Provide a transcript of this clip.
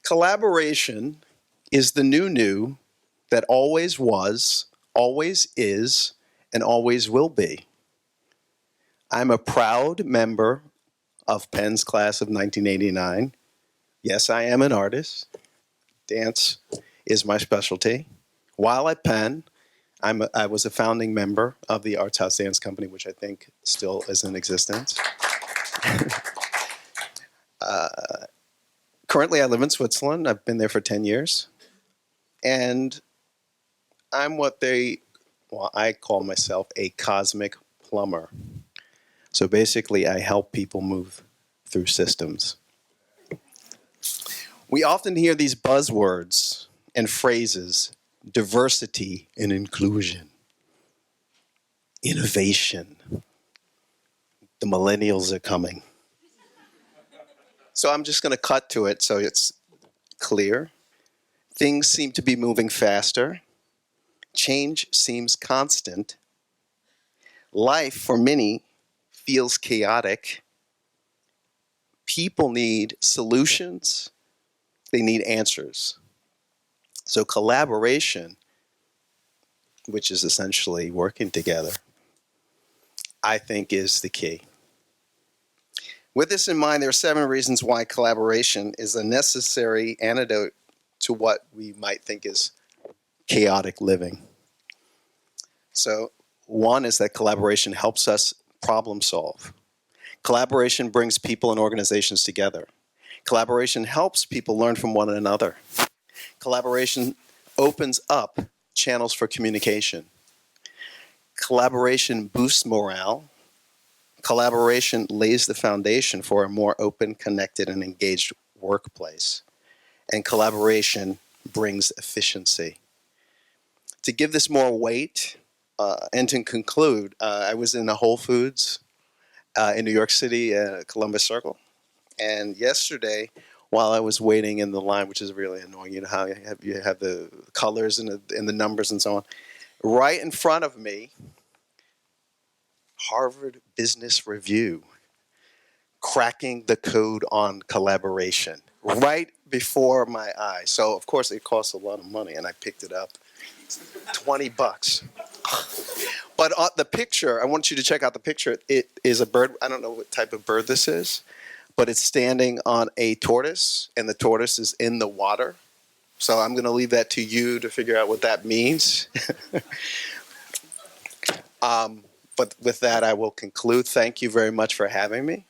Collaboration is the new that always was, always is, and always will be. I'm a proud member of Penn's class of 1989. Yes, I am an artist. Dance is my specialty. While at Penn, I was a founding member of the Arts House Dance Company, which I think still is in existence. Currently, I live in Switzerland. I've been there for 10 years. And I'm I call myself a cosmic plumber. So basically, I help people move through systems. We often hear these buzzwords and phrases: diversity and inclusion, innovation. The millennials are coming. So I'm just going to cut to it so it's clear. Things seem to be moving faster. Change seems constant. Life, for many, feels chaotic. People need solutions. They need answers. So collaboration, which is essentially working together, I think is the key. With this in mind, there are 7 reasons why collaboration is a necessary antidote to what we might think is chaotic living. So 1 is that collaboration helps us problem solve. Collaboration brings people and organizations together. Collaboration helps people learn from one another. Collaboration opens up channels for communication. Collaboration boosts morale. Collaboration lays the foundation for a more open, connected, and engaged workplace. And collaboration brings efficiency. To give this more weight, and to conclude, I was in a Whole Foods in New York City, Columbus Circle. And yesterday, while I was waiting in the line, which is really annoying, you know how you have the colors and the numbers and so on, right in front of me, Harvard Business Review, cracking the code on collaboration, right before my eyes. So, of course, it costs a lot of money, and I picked it up. $20. But the picture, I want you to check out the picture. It is a bird. I don't know what type of bird this is, but it's standing on a tortoise, and the tortoise is in the water. So I'm going to leave that to you to figure out what that means. But with that, I will conclude. Thank you very much for having me.